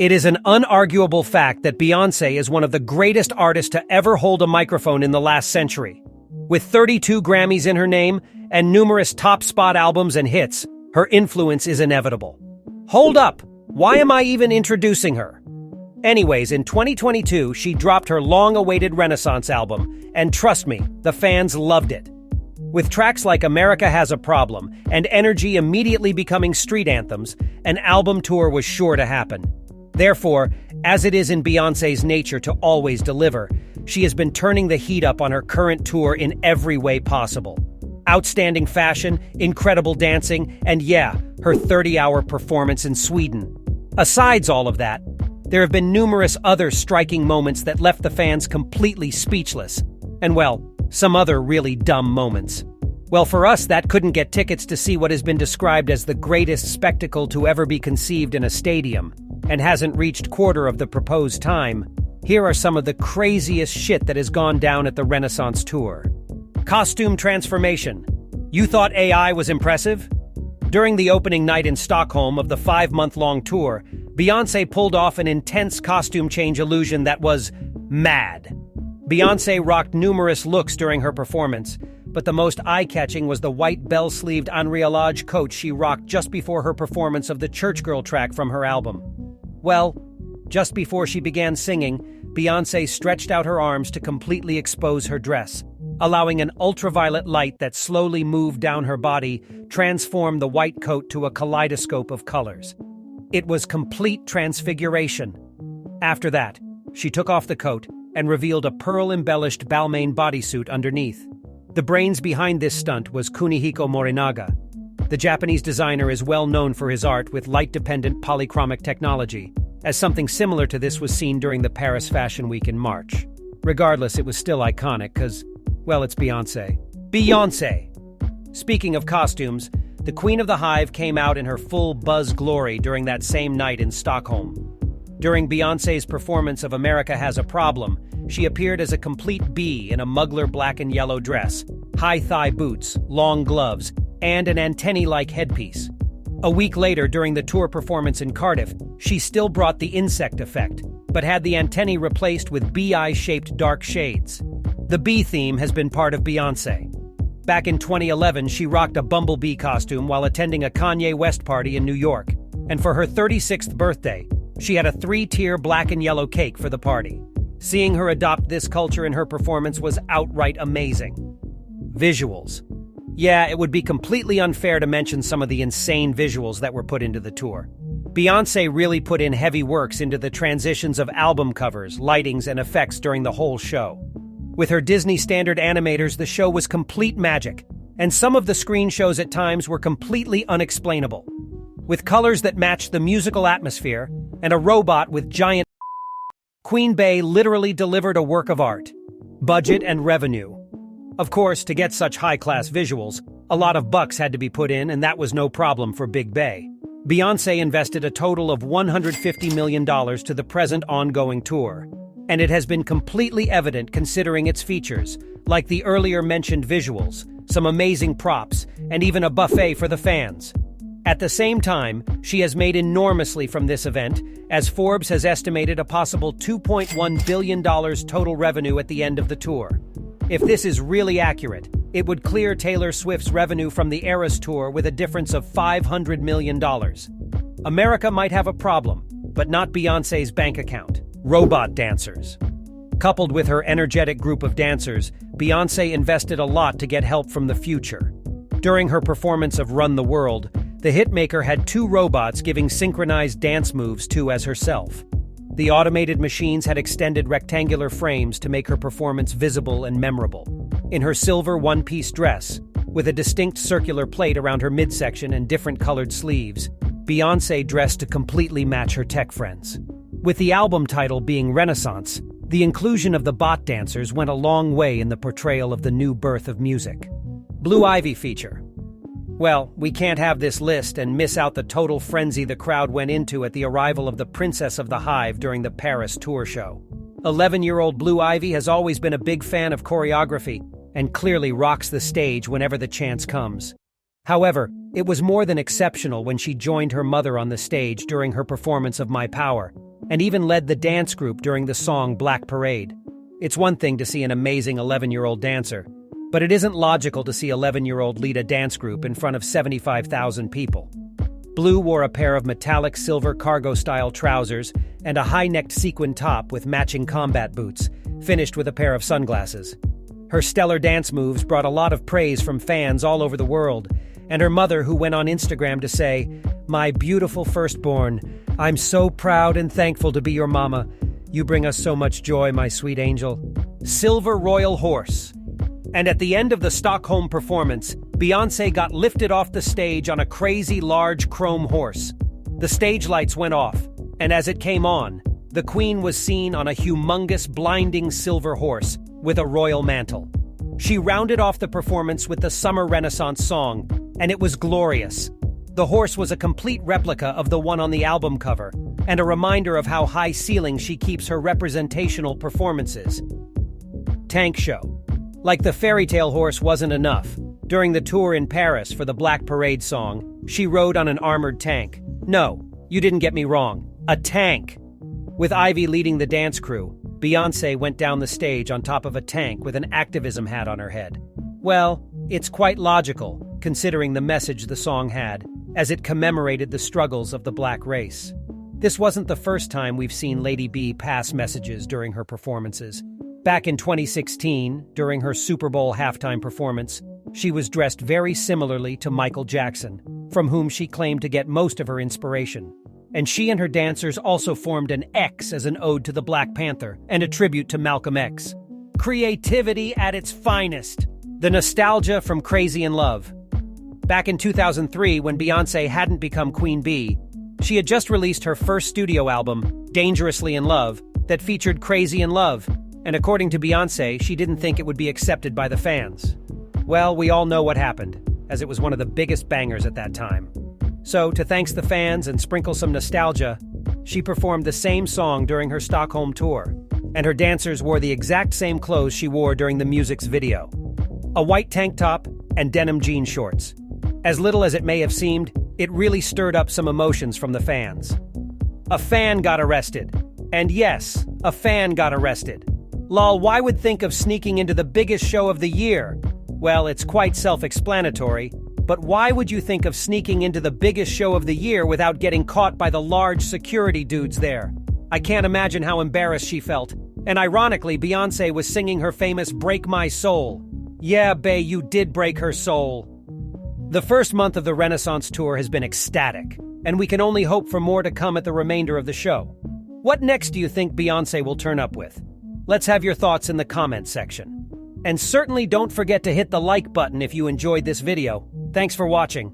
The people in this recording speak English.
It is an unarguable fact that Beyoncé is one of the greatest artists to ever hold a microphone in the last century. With 32 Grammys in her name and numerous top spot albums and hits, her influence is inevitable. Hold up! Why am I even introducing her? Anyways, in 2022, she dropped her long-awaited Renaissance album, and trust me, the fans loved it. With tracks like America Has a Problem and Energy immediately becoming street anthems, an album tour was sure to happen. Therefore, as it is in Beyoncé's nature to always deliver, she has been turning the heat up on her current tour in every way possible. Outstanding fashion, incredible dancing, and yeah, her 30-hour performance in Sweden. Asides all of that, there have been numerous other striking moments that left the fans completely speechless. And well, some other really dumb moments. Well, for us, that couldn't get tickets to see what has been described as the greatest spectacle to ever be conceived in a stadium, and hasn't reached quarter of the proposed time. Here are some of the craziest shit that has gone down at the Renaissance tour. Costume transformation. You thought AI was impressive? During the opening night in Stockholm of the 5-month-long tour, Beyoncé pulled off an intense costume change illusion that was mad. Beyoncé rocked numerous looks during her performance, but the most eye-catching was the white bell-sleeved unarguable coat she rocked just before her performance of the Church Girl track from her album. Well, just before she began singing, Beyoncé stretched out her arms to completely expose her dress, allowing an ultraviolet light that slowly moved down her body transform the white coat to a kaleidoscope of colors. It was complete transfiguration. After that, she took off the coat and revealed a pearl-embellished Balmain bodysuit underneath. The brains behind this stunt was Kunihiko Morinaga. The Japanese designer is well known for his art with light-dependent polychromic technology, as something similar to this was seen during the Paris Fashion Week in March. Regardless, it was still iconic because, well, it's Beyoncé. Beyoncé! Speaking of costumes, the Queen of the Hive came out in her full buzz glory during that same night in Stockholm. During Beyoncé's performance of America Has a Problem, she appeared as a complete bee in a muggler black and yellow dress, high-thigh boots, long gloves, and an antennae-like headpiece. A week later, during the tour performance in Cardiff, she still brought the insect effect, but had the antennae replaced with bee-eye-shaped dark shades. The bee theme has been part of Beyoncé. Back in 2011, she rocked a bumblebee costume while attending a Kanye West party in New York, and for her 36th birthday, she had a 3-tier black and yellow cake for the party. Seeing her adopt this culture in her performance was outright amazing. Visuals. Yeah, it would be completely unfair to mention some of the insane visuals that were put into the tour. Beyoncé really put in heavy works into the transitions of album covers, lightings, and effects during the whole show. With her Disney standard animators, the show was complete magic, and some of the screen shows at times were completely unexplainable. With colors that matched the musical atmosphere, and a robot with giant Queen Bey literally delivered a work of art. Budget and revenue. Of course, to get such high-class visuals, a lot of bucks had to be put in, and that was no problem for Big Bey. Beyoncé invested a total of $150 million to the present ongoing tour, and it has been completely evident considering its features, like the earlier mentioned visuals, some amazing props, and even a buffet for the fans. At the same time, she has made enormously from this event, as Forbes has estimated a possible $2.1 billion total revenue at the end of the tour. If this is really accurate, it would clear Taylor Swift's revenue from the Eras Tour with a difference of $500 million. America might have a problem, but not Beyoncé's bank account. Robot dancers. Coupled with her energetic group of dancers, Beyoncé invested a lot to get help from the future. During her performance of Run the World, the hitmaker had 2 robots giving synchronized dance moves to as herself. The automated machines had extended rectangular frames to make her performance visible and memorable. In her silver one-piece dress, with a distinct circular plate around her midsection and different colored sleeves, Beyoncé dressed to completely match her tech friends. With the album title being Renaissance, the inclusion of the bot dancers went a long way in the portrayal of the new birth of music. Blue Ivy feature. Well, we can't have this list and miss out the total frenzy the crowd went into at the arrival of the Princess of the Hive during the Paris tour show. 11-year-old Blue Ivy has always been a big fan of choreography and clearly rocks the stage whenever the chance comes. However, it was more than exceptional when she joined her mother on the stage during her performance of My Power, and even led the dance group during the song Black Parade. It's one thing to see an amazing 11-year-old dancer, but it isn't logical to see 11-year-old lead a dance group in front of 75,000 people. Blue wore a pair of metallic silver cargo-style trousers and a high-necked sequin top with matching combat boots, finished with a pair of sunglasses. Her stellar dance moves brought a lot of praise from fans all over the world, and her mother, who went on Instagram to say, "My beautiful firstborn, I'm so proud and thankful to be your mama. You bring us so much joy, my sweet angel." Silver Royal Horse. And at the end of the Stockholm performance, Beyoncé got lifted off the stage on a crazy large chrome horse. The stage lights went off, and as it came on, the Queen was seen on a humongous, blinding silver horse with a royal mantle. She rounded off the performance with the Summer Renaissance song, and it was glorious. The horse was a complete replica of the one on the album cover, and a reminder of how high ceiling she keeps her representational performances. Tank show. Like the fairy tale horse wasn't enough. During the tour in Paris for the Black Parade song, she rode on an armored tank. No, you didn't get me wrong. A tank! With Ivy leading the dance crew, Beyoncé went down the stage on top of a tank with an activism hat on her head. Well, it's quite logical, considering the message the song had, as it commemorated the struggles of the black race. This wasn't the first time we've seen Lady B pass messages during her performances. Back in 2016, during her Super Bowl halftime performance, she was dressed very similarly to Michael Jackson, from whom she claimed to get most of her inspiration. And she and her dancers also formed an X as an ode to the Black Panther and a tribute to Malcolm X. Creativity at its finest. The nostalgia from Crazy in Love. Back in 2003, when Beyoncé hadn't become Queen Bee, she had just released her first studio album, Dangerously in Love, that featured Crazy in Love, and according to Beyoncé, she didn't think it would be accepted by the fans. Well, we all know what happened, as it was one of the biggest bangers at that time. So, to thank the fans and sprinkle some nostalgia, she performed the same song during her Stockholm tour, and her dancers wore the exact same clothes she wore during the music's video. A white tank top and denim jean shorts. As little as it may have seemed, it really stirred up some emotions from the fans. A fan got arrested. And yes, a fan got arrested. Lol, why would think of sneaking into the biggest show of the year? Well, it's quite self-explanatory, but why would you think of sneaking into the biggest show of the year without getting caught by the large security dudes there? I can't imagine how embarrassed she felt. And ironically, Beyoncé was singing her famous Break My Soul. Yeah, bae, you did break her soul. The first month of the Renaissance tour has been ecstatic, and we can only hope for more to come at the remainder of the show. What next do you think Beyoncé will turn up with? Let's have your thoughts in the comments section. And certainly don't forget to hit the like button if you enjoyed this video. Thanks for watching.